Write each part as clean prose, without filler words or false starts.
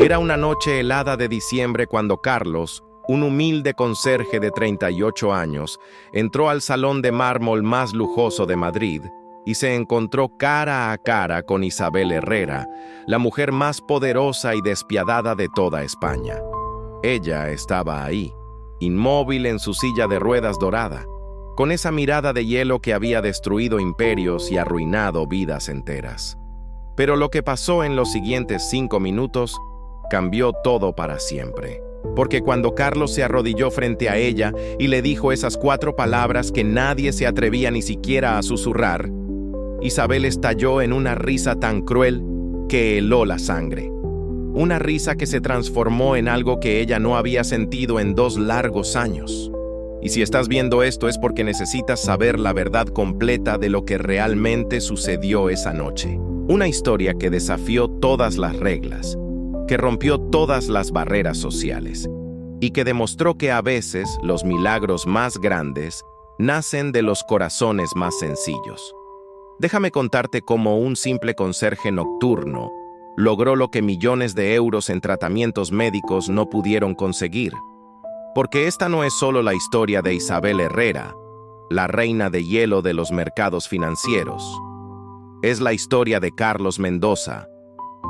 Era una noche helada de diciembre cuando Carlos, un humilde conserje de 38 años, entró al salón de mármol más lujoso de Madrid y se encontró cara a cara con Isabel Herrera, la mujer más poderosa y despiadada de toda España. Ella estaba ahí, inmóvil en su silla de ruedas dorada, con esa mirada de hielo que había destruido imperios y arruinado vidas enteras. Pero lo que pasó en los siguientes 5 minutos cambió todo para siempre. Porque cuando Carlos se arrodilló frente a ella y le dijo esas 4 palabras que nadie se atrevía ni siquiera a susurrar, Isabel estalló en una risa tan cruel que heló la sangre. Una risa que se transformó en algo que ella no había sentido en 2 largos años. Y si estás viendo esto es porque necesitas saber la verdad completa de lo que realmente sucedió esa noche. Una historia que desafió todas las reglas, que rompió todas las barreras sociales y que demostró que a veces los milagros más grandes nacen de los corazones más sencillos. Déjame contarte cómo un simple conserje nocturno logró lo que millones de euros en tratamientos médicos no pudieron conseguir. Porque esta no es solo la historia de Isabel Herrera, la reina de hielo de los mercados financieros. Es la historia de Carlos Mendoza,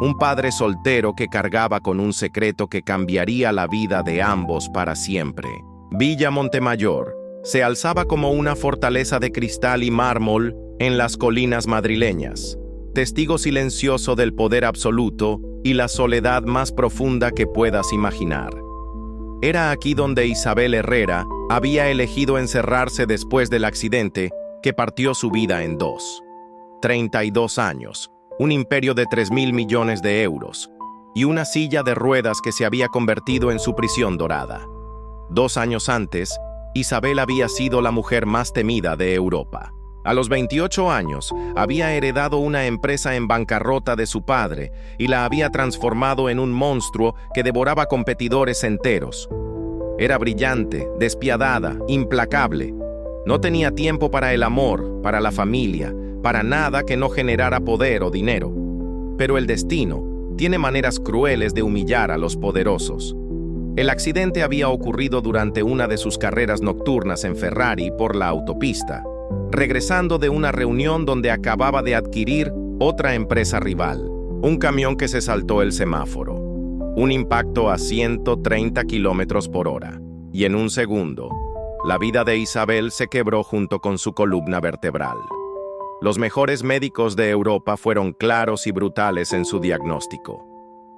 un padre soltero que cargaba con un secreto que cambiaría la vida de ambos para siempre. Villa Montemayor se alzaba como una fortaleza de cristal y mármol en las colinas madrileñas, testigo silencioso del poder absoluto y la soledad más profunda que puedas imaginar. Era aquí donde Isabel Herrera había elegido encerrarse después del accidente que partió su vida en 2. 32 años, un imperio de 3.000 millones de euros y una silla de ruedas que se había convertido en su prisión dorada. 2 años antes, Isabel había sido la mujer más temida de Europa. A los 28 años, había heredado una empresa en bancarrota de su padre y la había transformado en un monstruo que devoraba competidores enteros. Era brillante, despiadada, implacable. No tenía tiempo para el amor, para la familia, para nada que no generara poder o dinero. Pero el destino tiene maneras crueles de humillar a los poderosos. El accidente había ocurrido durante una de sus carreras nocturnas en Ferrari por la autopista, regresando de una reunión donde acababa de adquirir otra empresa rival, un camión que se saltó el semáforo. Un impacto a 130 kilómetros por hora, y en un segundo, la vida de Isabel se quebró junto con su columna vertebral. Los mejores médicos de Europa fueron claros y brutales en su diagnóstico.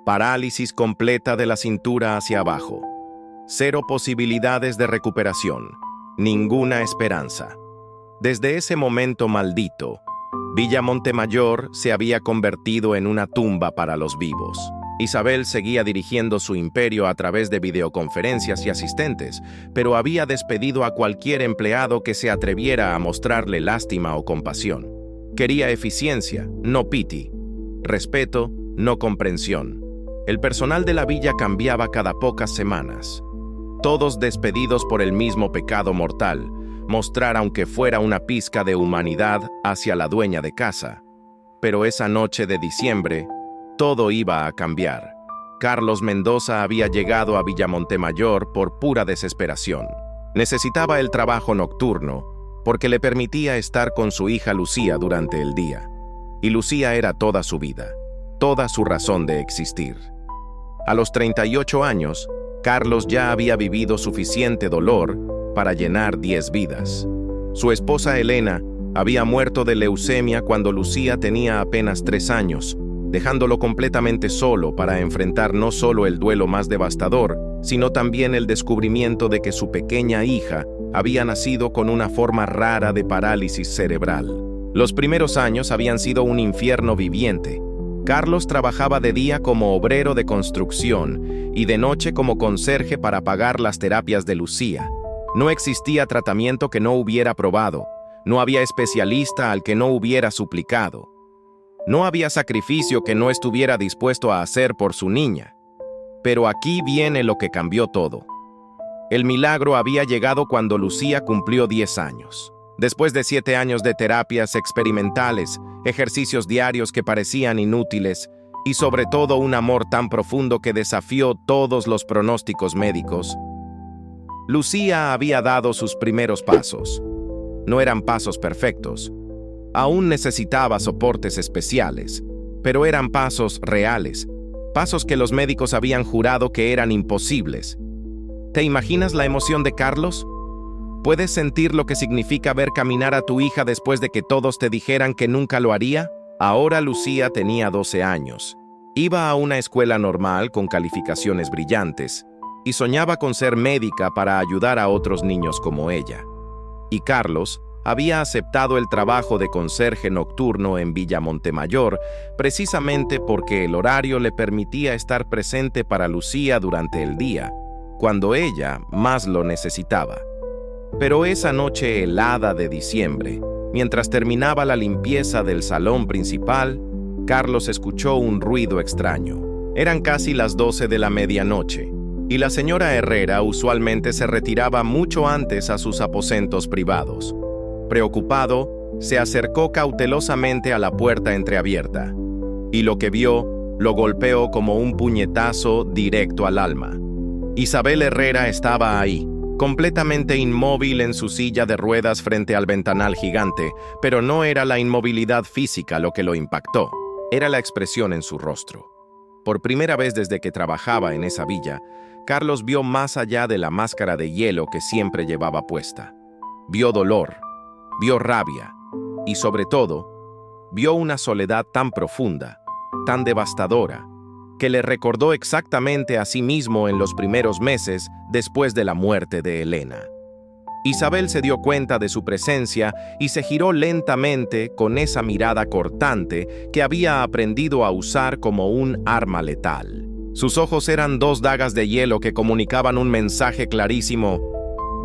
Parálisis completa de la cintura hacia abajo. 0 posibilidades de recuperación. Ninguna esperanza. Desde ese momento maldito, Villa Montemayor se había convertido en una tumba para los vivos. Isabel seguía dirigiendo su imperio a través de videoconferencias y asistentes, pero había despedido a cualquier empleado que se atreviera a mostrarle lástima o compasión. Quería eficiencia, no piti. Respeto, no comprensión. El personal de la villa cambiaba cada pocas semanas. Todos despedidos por el mismo pecado mortal, mostrar aunque fuera una pizca de humanidad hacia la dueña de casa. Pero esa noche de diciembre, todo iba a cambiar. Carlos Mendoza había llegado a Villa Montemayor por pura desesperación. Necesitaba el trabajo nocturno porque le permitía estar con su hija Lucía durante el día. Y Lucía era toda su vida, toda su razón de existir. A los 38 años, Carlos ya había vivido suficiente dolor para llenar 10 vidas. Su esposa Elena había muerto de leucemia cuando Lucía tenía apenas 3 años, dejándolo completamente solo para enfrentar no solo el duelo más devastador, sino también el descubrimiento de que su pequeña hija había nacido con una forma rara de parálisis cerebral. Los primeros años habían sido un infierno viviente. Carlos trabajaba de día como obrero de construcción y de noche como conserje para pagar las terapias de Lucía. No existía tratamiento que no hubiera probado, no había especialista al que no hubiera suplicado. No había sacrificio que no estuviera dispuesto a hacer por su niña. Pero aquí viene lo que cambió todo. El milagro había llegado cuando Lucía cumplió 10 años. Después de 7 años de terapias experimentales, ejercicios diarios que parecían inútiles y sobre todo un amor tan profundo que desafió todos los pronósticos médicos. Lucía había dado sus primeros pasos. No eran pasos perfectos. Aún necesitaba soportes especiales, pero eran pasos reales, pasos que los médicos habían jurado que eran imposibles. ¿Te imaginas la emoción de Carlos? ¿Puedes sentir lo que significa ver caminar a tu hija después de que todos te dijeran que nunca lo haría? Ahora Lucía tenía 12 años. Iba a una escuela normal con calificaciones brillantes y soñaba con ser médica para ayudar a otros niños como ella. Y Carlos había aceptado el trabajo de conserje nocturno en Villa Montemayor precisamente porque el horario le permitía estar presente para Lucía durante el día, cuando ella más lo necesitaba. Pero esa noche helada de diciembre, mientras terminaba la limpieza del salón principal, Carlos escuchó un ruido extraño. Eran casi las 12 de la medianoche, y la señora Herrera usualmente se retiraba mucho antes a sus aposentos privados. Preocupado, se acercó cautelosamente a la puerta entreabierta, y lo que vio lo golpeó como un puñetazo directo al alma. Isabel Herrera estaba ahí, completamente inmóvil en su silla de ruedas frente al ventanal gigante, pero no era la inmovilidad física lo que lo impactó, era la expresión en su rostro. Por primera vez desde que trabajaba en esa villa, Carlos vio más allá de la máscara de hielo que siempre llevaba puesta. Vio dolor, vio rabia y, sobre todo, vio una soledad tan profunda, tan devastadora, que le recordó exactamente a sí mismo en los primeros meses después de la muerte de Elena. Isabel se dio cuenta de su presencia y se giró lentamente con esa mirada cortante que había aprendido a usar como un arma letal. Sus ojos eran 2 dagas de hielo que comunicaban un mensaje clarísimo: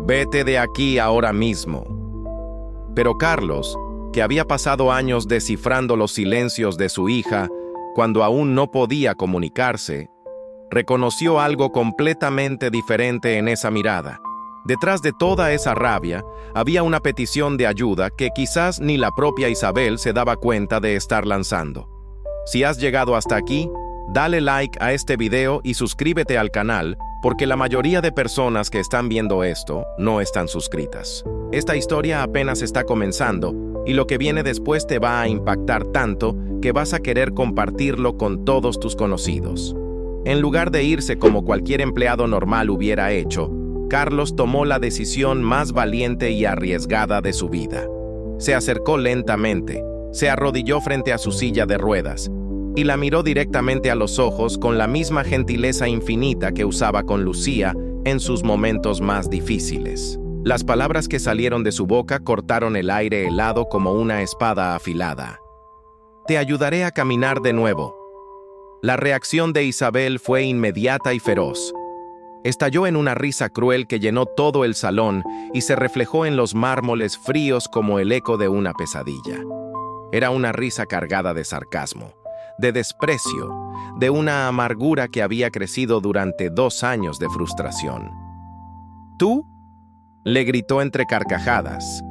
«Vete de aquí ahora mismo». Pero Carlos, que había pasado años descifrando los silencios de su hija, cuando aún no podía comunicarse, reconoció algo completamente diferente en esa mirada. Detrás de toda esa rabia, había una petición de ayuda que quizás ni la propia Isabel se daba cuenta de estar lanzando. Si has llegado hasta aquí, dale like a este video y suscríbete al canal, porque la mayoría de personas que están viendo esto no están suscritas. Esta historia apenas está comenzando, y lo que viene después te va a impactar tanto que vas a querer compartirlo con todos tus conocidos. En lugar de irse como cualquier empleado normal hubiera hecho, Carlos tomó la decisión más valiente y arriesgada de su vida. Se acercó lentamente, se arrodilló frente a su silla de ruedas y la miró directamente a los ojos con la misma gentileza infinita que usaba con Lucía en sus momentos más difíciles. Las palabras que salieron de su boca cortaron el aire helado como una espada afilada. «Te ayudaré a caminar de nuevo». La reacción de Isabel fue inmediata y feroz. Estalló en una risa cruel que llenó todo el salón y se reflejó en los mármoles fríos como el eco de una pesadilla. Era una risa cargada de sarcasmo, de desprecio, de una amargura que había crecido durante 2 años de frustración. «¿Tú?», le gritó entre carcajadas.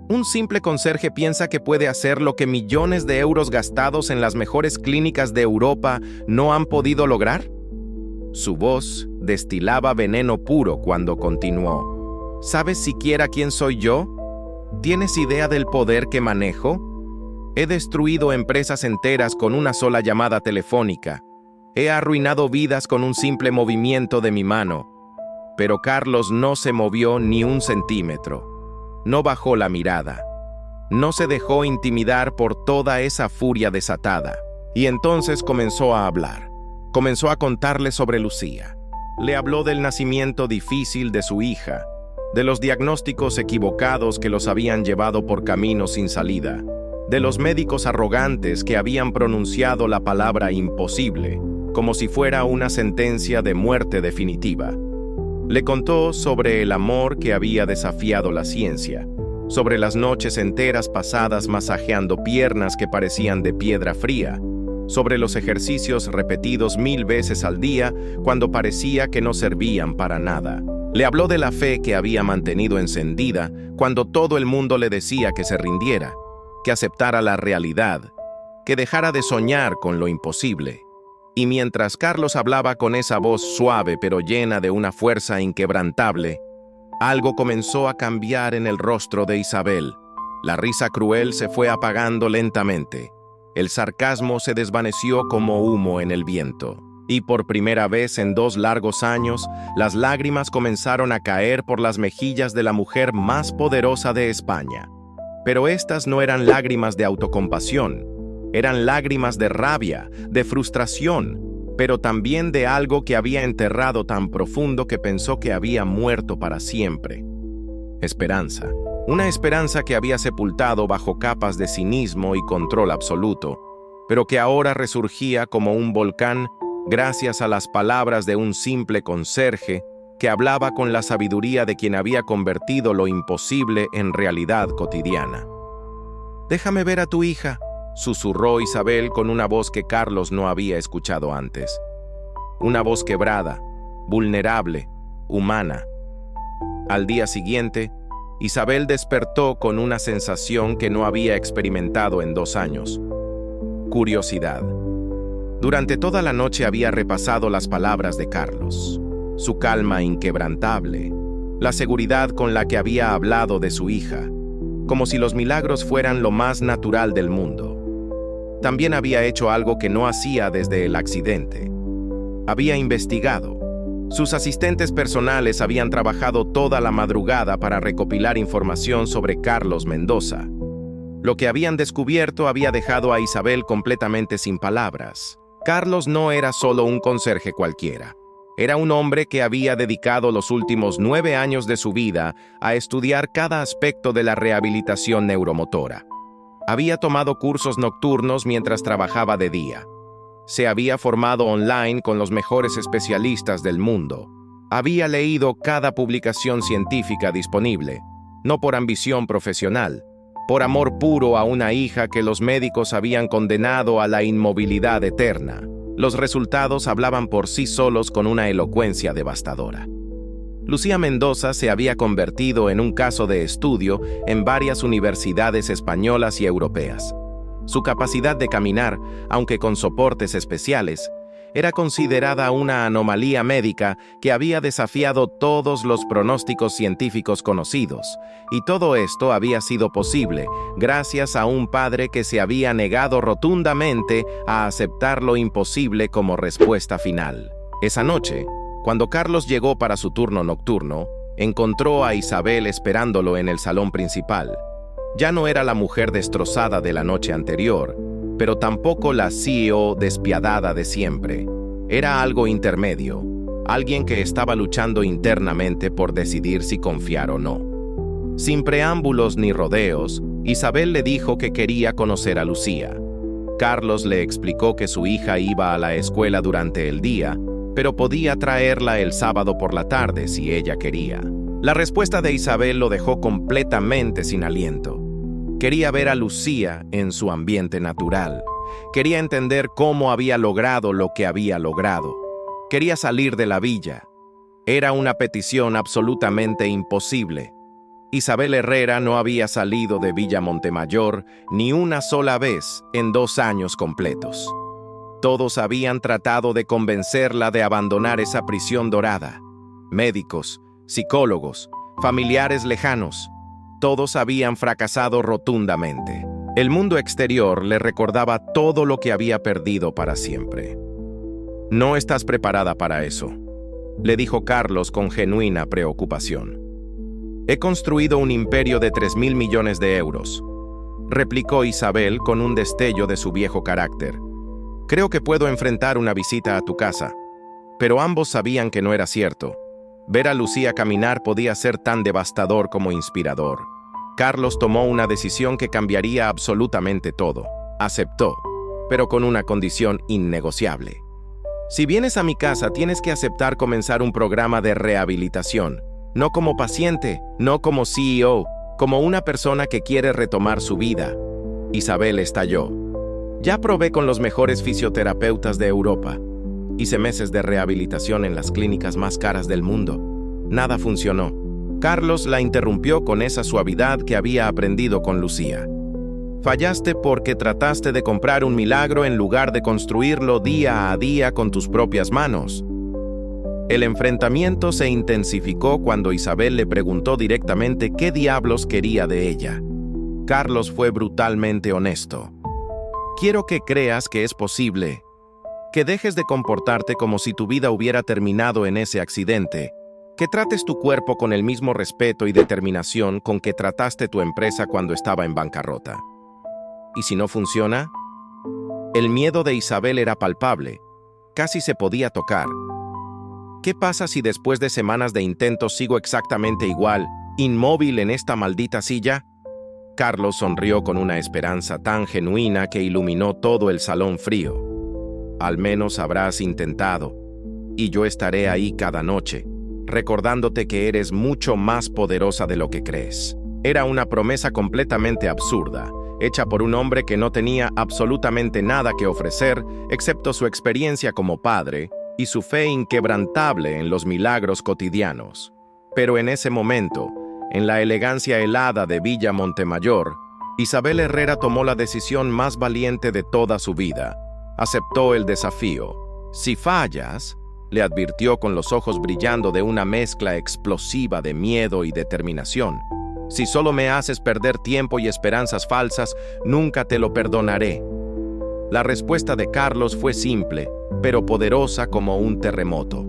¿Un simple conserje piensa que puede hacer lo que millones de euros gastados en las mejores clínicas de Europa no han podido lograr? Su voz destilaba veneno puro cuando continuó. ¿Sabes siquiera quién soy yo? ¿Tienes idea del poder que manejo? He destruido empresas enteras con una sola llamada telefónica. He arruinado vidas con un simple movimiento de mi mano. Pero Carlos no se movió ni un centímetro. No bajó la mirada. No se dejó intimidar por toda esa furia desatada. Y entonces comenzó a hablar. Comenzó a contarle sobre Lucía. Le habló del nacimiento difícil de su hija, de los diagnósticos equivocados que los habían llevado por caminos sin salida, de los médicos arrogantes que habían pronunciado la palabra imposible, como si fuera una sentencia de muerte definitiva. Le contó sobre el amor que había desafiado la ciencia, sobre las noches enteras pasadas masajeando piernas que parecían de piedra fría, sobre los ejercicios repetidos 1000 veces al día cuando parecía que no servían para nada. Le habló de la fe que había mantenido encendida cuando todo el mundo le decía que se rindiera, que aceptara la realidad, que dejara de soñar con lo imposible. Y mientras Carlos hablaba con esa voz suave pero llena de una fuerza inquebrantable, algo comenzó a cambiar en el rostro de Isabel. La risa cruel se fue apagando lentamente. El sarcasmo se desvaneció como humo en el viento. Y por primera vez en 2 largos años, las lágrimas comenzaron a caer por las mejillas de la mujer más poderosa de España. Pero estas no eran lágrimas de autocompasión. Eran lágrimas de rabia, de frustración, pero también de algo que había enterrado tan profundo que pensó que había muerto para siempre. Esperanza. Una esperanza que había sepultado bajo capas de cinismo y control absoluto, pero que ahora resurgía como un volcán gracias a las palabras de un simple conserje que hablaba con la sabiduría de quien había convertido lo imposible en realidad cotidiana. «Déjame ver a tu hija», susurró Isabel con una voz que Carlos no había escuchado antes. Una voz quebrada, vulnerable, humana. Al día siguiente, Isabel despertó con una sensación que no había experimentado en 2 años. Curiosidad. Durante toda la noche había repasado las palabras de Carlos, su calma inquebrantable, la seguridad con la que había hablado de su hija, como si los milagros fueran lo más natural del mundo. También había hecho algo que no hacía desde el accidente. Había investigado. Sus asistentes personales habían trabajado toda la madrugada para recopilar información sobre Carlos Mendoza. Lo que habían descubierto había dejado a Isabel completamente sin palabras. Carlos no era solo un conserje cualquiera. Era un hombre que había dedicado los últimos 9 años de su vida a estudiar cada aspecto de la rehabilitación neuromotora. Había tomado cursos nocturnos mientras trabajaba de día. Se había formado online con los mejores especialistas del mundo. Había leído cada publicación científica disponible, no por ambición profesional, por amor puro a una hija que los médicos habían condenado a la inmovilidad eterna. Los resultados hablaban por sí solos con una elocuencia devastadora. Lucía Mendoza se había convertido en un caso de estudio en varias universidades españolas y europeas. Su capacidad de caminar, aunque con soportes especiales, era considerada una anomalía médica que había desafiado todos los pronósticos científicos conocidos, y todo esto había sido posible gracias a un padre que se había negado rotundamente a aceptar lo imposible como respuesta final. Esa noche, cuando Carlos llegó para su turno nocturno, encontró a Isabel esperándolo en el salón principal. Ya no era la mujer destrozada de la noche anterior, pero tampoco la CEO despiadada de siempre. Era algo intermedio, alguien que estaba luchando internamente por decidir si confiar o no. Sin preámbulos ni rodeos, Isabel le dijo que quería conocer a Lucía. Carlos le explicó que su hija iba a la escuela durante el día, pero podía traerla el sábado por la tarde si ella quería. La respuesta de Isabel lo dejó completamente sin aliento. Quería ver a Lucía en su ambiente natural. Quería entender cómo había logrado lo que había logrado. Quería salir de la villa. Era una petición absolutamente imposible. Isabel Herrera no había salido de Villa Montemayor ni una sola vez en 2 años completos. Todos habían tratado de convencerla de abandonar esa prisión dorada. Médicos, psicólogos, familiares lejanos. Todos habían fracasado rotundamente. El mundo exterior le recordaba todo lo que había perdido para siempre. «No estás preparada para eso», le dijo Carlos con genuina preocupación. «He construido un imperio de 3.000 millones de euros», replicó Isabel con un destello de su viejo carácter. «Creo que puedo enfrentar una visita a tu casa». Pero ambos sabían que no era cierto. Ver a Lucía caminar podía ser tan devastador como inspirador. Carlos tomó una decisión que cambiaría absolutamente todo. Aceptó, pero con una condición innegociable. «Si vienes a mi casa, tienes que aceptar comenzar un programa de rehabilitación. No como paciente, no como CEO, como una persona que quiere retomar su vida». Isabel estalló. «Ya probé con los mejores fisioterapeutas de Europa. Hice meses de rehabilitación en las clínicas más caras del mundo. Nada funcionó». Carlos la interrumpió con esa suavidad que había aprendido con Lucía. Fallaste porque trataste de comprar un milagro en lugar de construirlo día a día con tus propias manos. El enfrentamiento se intensificó cuando Isabel le preguntó directamente qué diablos quería de ella. Carlos fue brutalmente honesto. Quiero que creas que es posible, que dejes de comportarte como si tu vida hubiera terminado en ese accidente, que trates tu cuerpo con el mismo respeto y determinación con que trataste tu empresa cuando estaba en bancarrota. ¿Y si no funciona? El miedo de Isabel era palpable, casi se podía tocar. ¿Qué pasa si después de semanas de intentos sigo exactamente igual, inmóvil en esta maldita silla? Carlos sonrió con una esperanza tan genuina que iluminó todo el salón frío. Al menos habrás intentado, y yo estaré ahí cada noche, recordándote que eres mucho más poderosa de lo que crees. Era una promesa completamente absurda, hecha por un hombre que no tenía absolutamente nada que ofrecer, excepto su experiencia como padre y su fe inquebrantable en los milagros cotidianos. Pero en ese momento, en la elegancia helada de Villa Montemayor, Isabel Herrera tomó la decisión más valiente de toda su vida. Aceptó el desafío. Si fallas, le advirtió con los ojos brillando de una mezcla explosiva de miedo y determinación. Si solo me haces perder tiempo y esperanzas falsas, nunca te lo perdonaré. La respuesta de Carlos fue simple, pero poderosa como un terremoto.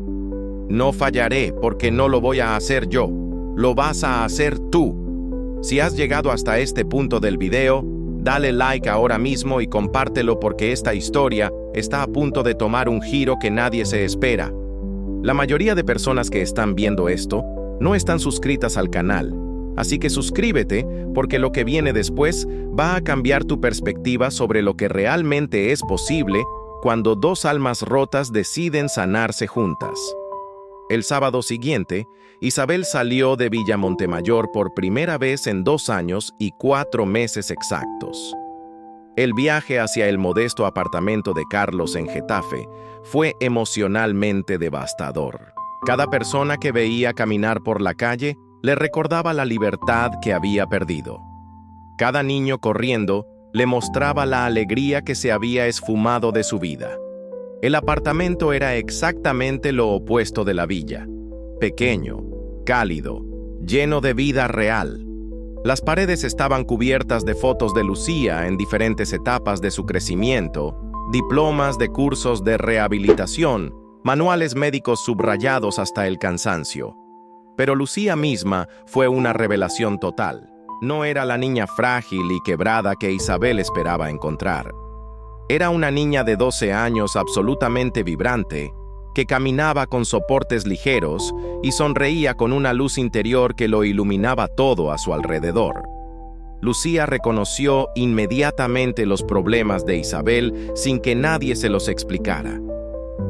No fallaré porque no lo voy a hacer yo, lo vas a hacer tú. Si has llegado hasta este punto del video, dale like ahora mismo y compártelo porque esta historia está a punto de tomar un giro que nadie se espera. La mayoría de personas que están viendo esto no están suscritas al canal, así que suscríbete porque lo que viene después va a cambiar tu perspectiva sobre lo que realmente es posible cuando dos almas rotas deciden sanarse juntas. El sábado siguiente, Isabel salió de Villa Montemayor por primera vez en 2 años y 4 meses exactos. El viaje hacia el modesto apartamento de Carlos en Getafe fue emocionalmente devastador. Cada persona que veía caminar por la calle le recordaba la libertad que había perdido. Cada niño corriendo le mostraba la alegría que se había esfumado de su vida. El apartamento era exactamente lo opuesto de la villa. Pequeño, cálido, lleno de vida real. Las paredes estaban cubiertas de fotos de Lucía en diferentes etapas de su crecimiento, diplomas de cursos de rehabilitación, manuales médicos subrayados hasta el cansancio. Pero Lucía misma fue una revelación total. No era la niña frágil y quebrada que Isabel esperaba encontrar. Era una niña de 12 años absolutamente vibrante, que caminaba con soportes ligeros y sonreía con una luz interior que lo iluminaba todo a su alrededor. Lucía reconoció inmediatamente los problemas de Isabel sin que nadie se los explicara.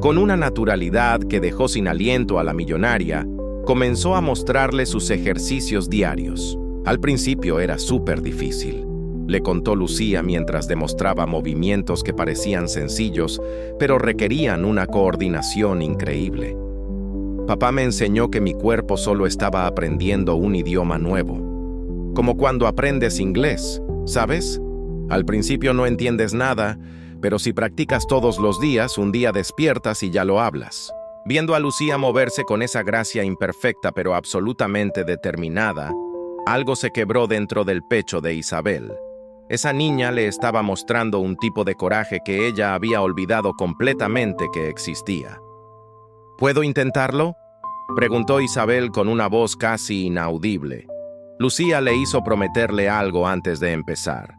Con una naturalidad que dejó sin aliento a la millonaria, comenzó a mostrarle sus ejercicios diarios. Al principio era súper difícil, le contó Lucía mientras demostraba movimientos que parecían sencillos, pero requerían una coordinación increíble. Papá me enseñó que mi cuerpo solo estaba aprendiendo un idioma nuevo. Como cuando aprendes inglés, ¿sabes? Al principio no entiendes nada, pero si practicas todos los días, un día despiertas y ya lo hablas. Viendo a Lucía moverse con esa gracia imperfecta pero absolutamente determinada, algo se quebró dentro del pecho de Isabel. Esa niña le estaba mostrando un tipo de coraje que ella había olvidado completamente que existía. ¿Puedo intentarlo?, preguntó Isabel con una voz casi inaudible. Lucía le hizo prometerle algo antes de empezar.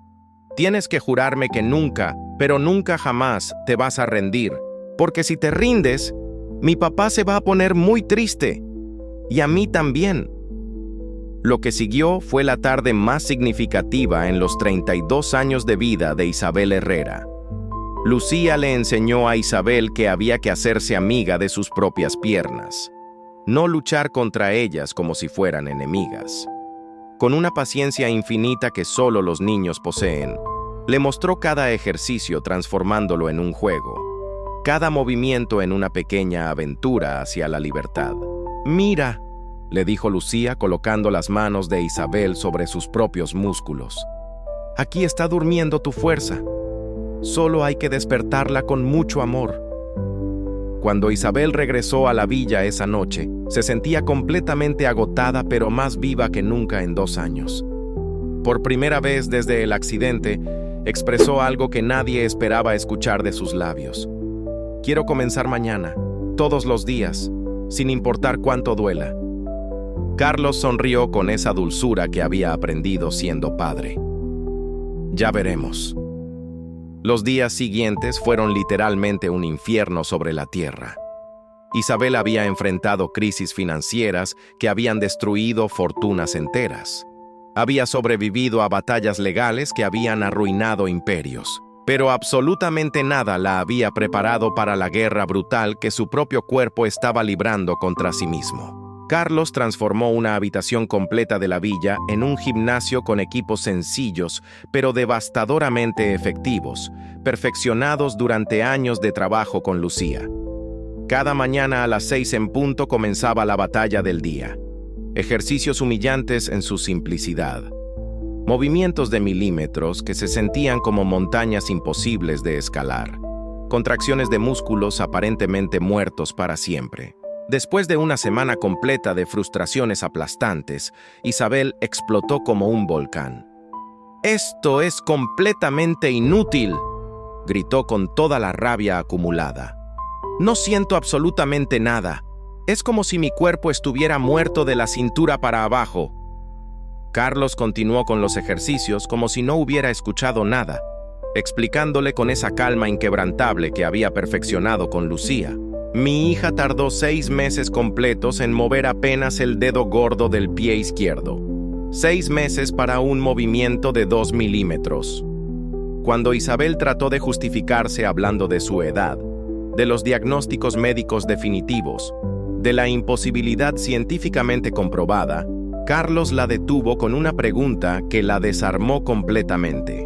Tienes que jurarme que nunca, pero nunca jamás te vas a rendir, porque si te rindes, mi papá se va a poner muy triste, y a mí también. Lo que siguió fue la tarde más significativa en los 32 años de vida de Isabel Herrera. Lucía le enseñó a Isabel que había que hacerse amiga de sus propias piernas, no luchar contra ellas como si fueran enemigas. Con una paciencia infinita que solo los niños poseen, le mostró cada ejercicio transformándolo en un juego, cada movimiento en una pequeña aventura hacia la libertad. «Mira», le dijo Lucía colocando las manos de Isabel sobre sus propios músculos. Aquí está durmiendo tu fuerza. Solo hay que despertarla con mucho amor. Cuando Isabel regresó a la villa esa noche, se sentía completamente agotada pero más viva que nunca en 2 años. Por primera vez desde el accidente, expresó algo que nadie esperaba escuchar de sus labios. Quiero comenzar mañana, todos los días, sin importar cuánto duela. Carlos sonrió con esa dulzura que había aprendido siendo padre. Ya veremos. Los días siguientes fueron literalmente un infierno sobre la tierra. Isabel había enfrentado crisis financieras que habían destruido fortunas enteras. Había sobrevivido a batallas legales que habían arruinado imperios. Pero absolutamente nada la había preparado para la guerra brutal que su propio cuerpo estaba librando contra sí mismo. Carlos transformó una habitación completa de la villa en un gimnasio con equipos sencillos, pero devastadoramente efectivos, perfeccionados durante años de trabajo con Lucía. Cada mañana a las 6 en punto comenzaba la batalla del día. Ejercicios humillantes en su simplicidad. Movimientos de milímetros que se sentían como montañas imposibles de escalar. Contracciones de músculos aparentemente muertos para siempre. Después de una semana completa de frustraciones aplastantes, Isabel explotó como un volcán. «¡Esto es completamente inútil!», gritó con toda la rabia acumulada. «No siento absolutamente nada. Es como si mi cuerpo estuviera muerto de la cintura para abajo». Carlos continuó con los ejercicios como si no hubiera escuchado nada, explicándole con esa calma inquebrantable que había perfeccionado con Lucía. «Mi hija tardó 6 meses completos en mover apenas el dedo gordo del pie izquierdo. 6 meses para un movimiento de 2 milímetros». Cuando Isabel trató de justificarse hablando de su edad, de los diagnósticos médicos definitivos, de la imposibilidad científicamente comprobada, Carlos la detuvo con una pregunta que la desarmó completamente.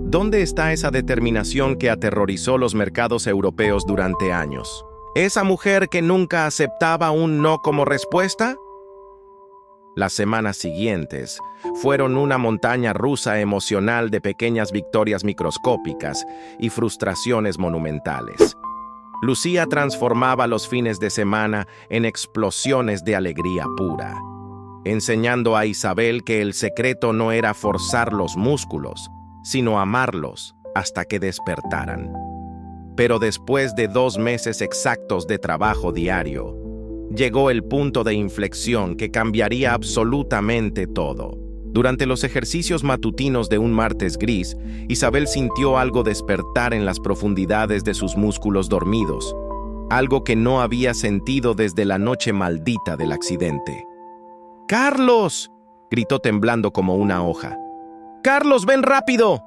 ¿Dónde está esa determinación que aterrorizó los mercados europeos durante años? ¿Esa mujer que nunca aceptaba un no como respuesta? Las semanas siguientes fueron una montaña rusa emocional de pequeñas victorias microscópicas y frustraciones monumentales. Lucía transformaba los fines de semana en explosiones de alegría pura, enseñando a Isabel que el secreto no era forzar los músculos, sino amarlos hasta que despertaran. Pero después de 2 meses exactos de trabajo diario, llegó el punto de inflexión que cambiaría absolutamente todo. Durante los ejercicios matutinos de un martes gris, Isabel sintió algo despertar en las profundidades de sus músculos dormidos, algo que no había sentido desde la noche maldita del accidente. «¡Carlos!», gritó temblando como una hoja. «¡Carlos, ven rápido!».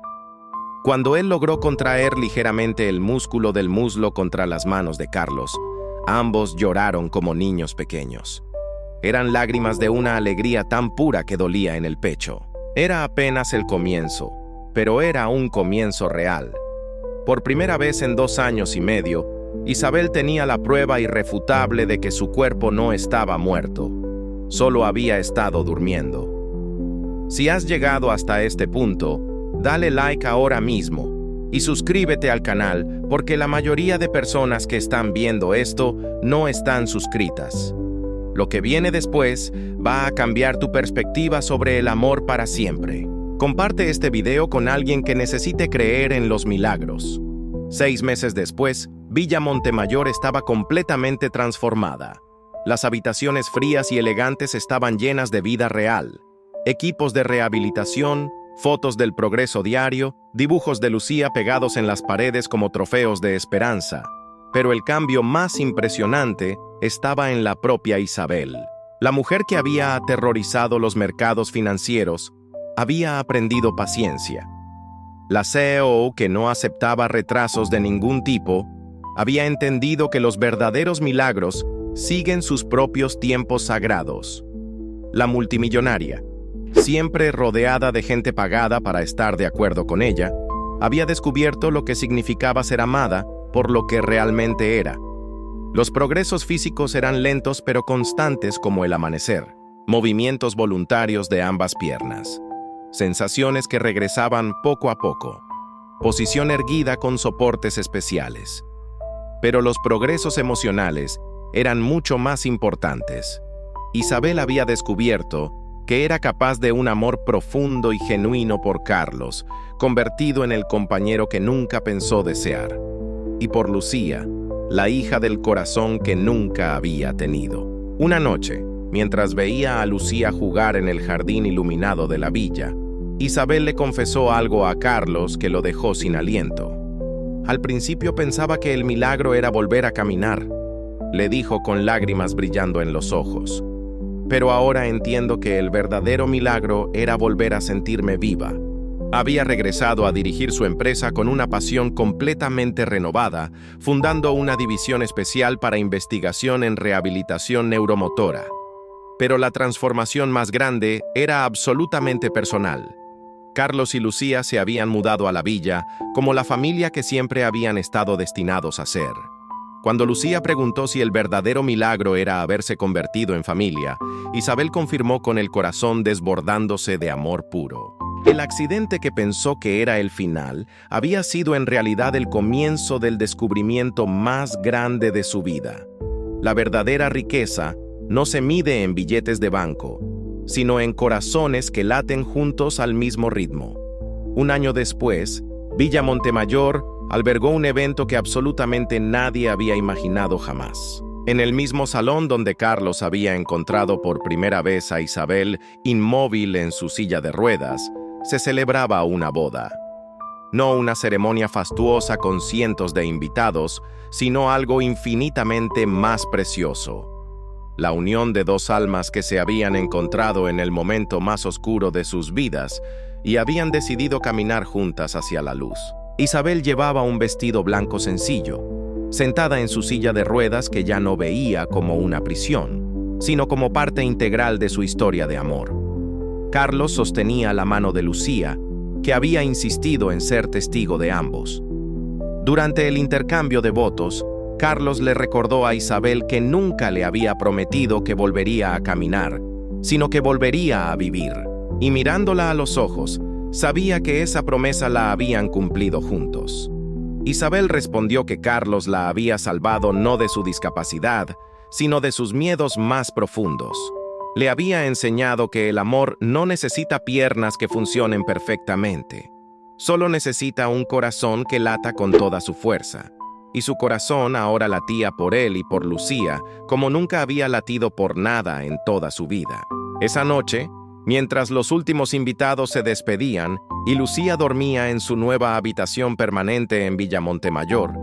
Cuando él logró contraer ligeramente el músculo del muslo contra las manos de Carlos, ambos lloraron como niños pequeños. Eran lágrimas de una alegría tan pura que dolía en el pecho. Era apenas el comienzo, pero era un comienzo real. Por primera vez en 2 años y medio, Isabel tenía la prueba irrefutable de que su cuerpo no estaba muerto, solo había estado durmiendo. Si has llegado hasta este punto, dale like ahora mismo y suscríbete al canal porque la mayoría de personas que están viendo esto no están suscritas. Lo que viene después va a cambiar tu perspectiva sobre el amor para siempre. Comparte este video con alguien que necesite creer en los milagros. 6 meses después, Villa Montemayor estaba completamente transformada. Las habitaciones frías y elegantes estaban llenas de vida real. Equipos de rehabilitación, fotos del progreso diario, dibujos de Lucía pegados en las paredes como trofeos de esperanza. Pero el cambio más impresionante estaba en la propia Isabel. La mujer que había aterrorizado los mercados financieros había aprendido paciencia. La CEO, que no aceptaba retrasos de ningún tipo, había entendido que los verdaderos milagros siguen sus propios tiempos sagrados. La multimillonaria, siempre rodeada de gente pagada para estar de acuerdo con ella, había descubierto lo que significaba ser amada por lo que realmente era. Los progresos físicos eran lentos pero constantes como el amanecer, movimientos voluntarios de ambas piernas. sensaciones que regresaban poco a poco, posición erguida con soportes especiales. Pero los progresos emocionales eran mucho más importantes. Isabel había descubierto que era capaz de un amor profundo y genuino por Carlos, convertido en el compañero que nunca pensó desear, y por Lucía, la hija del corazón que nunca había tenido. Una noche, mientras veía a Lucía jugar en el jardín iluminado de la villa, Isabel le confesó algo a Carlos que lo dejó sin aliento. Al principio pensaba que el milagro era volver a caminar, le dijo con lágrimas brillando en los ojos. Pero ahora entiendo que el verdadero milagro era volver a sentirme viva. Había regresado a dirigir su empresa con una pasión completamente renovada, fundando una división especial para investigación en rehabilitación neuromotora. Pero la transformación más grande era absolutamente personal. Carlos y Lucía se habían mudado a la villa como la familia que siempre habían estado destinados a ser. Cuando Lucía preguntó si el verdadero milagro era haberse convertido en familia, Isabel confirmó con el corazón desbordándose de amor puro. El accidente que pensó que era el final había sido en realidad el comienzo del descubrimiento más grande de su vida. La verdadera riqueza no se mide en billetes de banco, sino en corazones que laten juntos al mismo ritmo. Un año después, Villa Montemayor albergó un evento que absolutamente nadie había imaginado jamás. En el mismo salón donde Carlos había encontrado por primera vez a Isabel inmóvil en su silla de ruedas, se celebraba una boda. No una ceremonia fastuosa con cientos de invitados, sino algo infinitamente más precioso. La unión de dos almas que se habían encontrado en el momento más oscuro de sus vidas y habían decidido caminar juntas hacia la luz. Isabel llevaba un vestido blanco sencillo, sentada en su silla de ruedas que ya no veía como una prisión, sino como parte integral de su historia de amor. Carlos sostenía la mano de Lucía, que había insistido en ser testigo de ambos. Durante el intercambio de votos, Carlos le recordó a Isabel que nunca le había prometido que volvería a caminar, sino que volvería a vivir. Y mirándola a los ojos, sabía que esa promesa la habían cumplido juntos. Isabel respondió que Carlos la había salvado no de su discapacidad, sino de sus miedos más profundos. Le había enseñado que el amor no necesita piernas que funcionen perfectamente. Solo necesita un corazón que lata con toda su fuerza. Y su corazón ahora latía por él y por Lucía, como nunca había latido por nada en toda su vida. Esa noche, mientras los últimos invitados se despedían y Lucía dormía en su nueva habitación permanente en Villa Montemayor,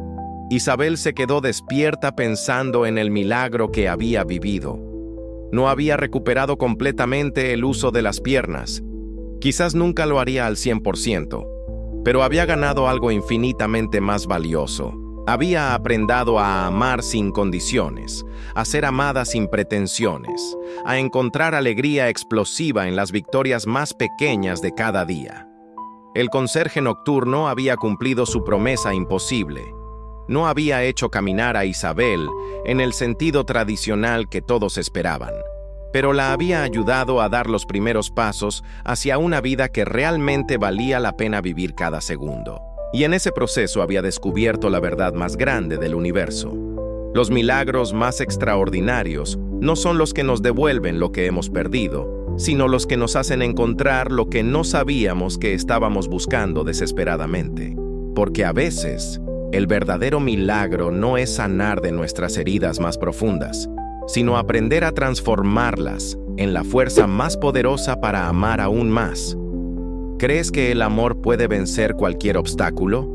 Isabel se quedó despierta pensando en el milagro que había vivido. No había recuperado completamente el uso de las piernas. Quizás nunca lo haría al 100%, pero había ganado algo infinitamente más valioso. Había aprendido a amar sin condiciones, a ser amada sin pretensiones, a encontrar alegría explosiva en las victorias más pequeñas de cada día. El conserje nocturno había cumplido su promesa imposible. No había hecho caminar a Isabel en el sentido tradicional que todos esperaban, pero la había ayudado a dar los primeros pasos hacia una vida que realmente valía la pena vivir cada segundo. Y en ese proceso había descubierto la verdad más grande del universo. Los milagros más extraordinarios no son los que nos devuelven lo que hemos perdido, sino los que nos hacen encontrar lo que no sabíamos que estábamos buscando desesperadamente. Porque a veces, el verdadero milagro no es sanar de nuestras heridas más profundas, sino aprender a transformarlas en la fuerza más poderosa para amar aún más. ¿Crees que el amor puede vencer cualquier obstáculo?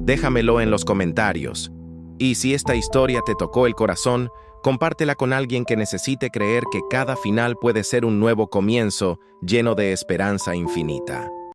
Déjamelo en los comentarios. Y si esta historia te tocó el corazón, compártela con alguien que necesite creer que cada final puede ser un nuevo comienzo lleno de esperanza infinita.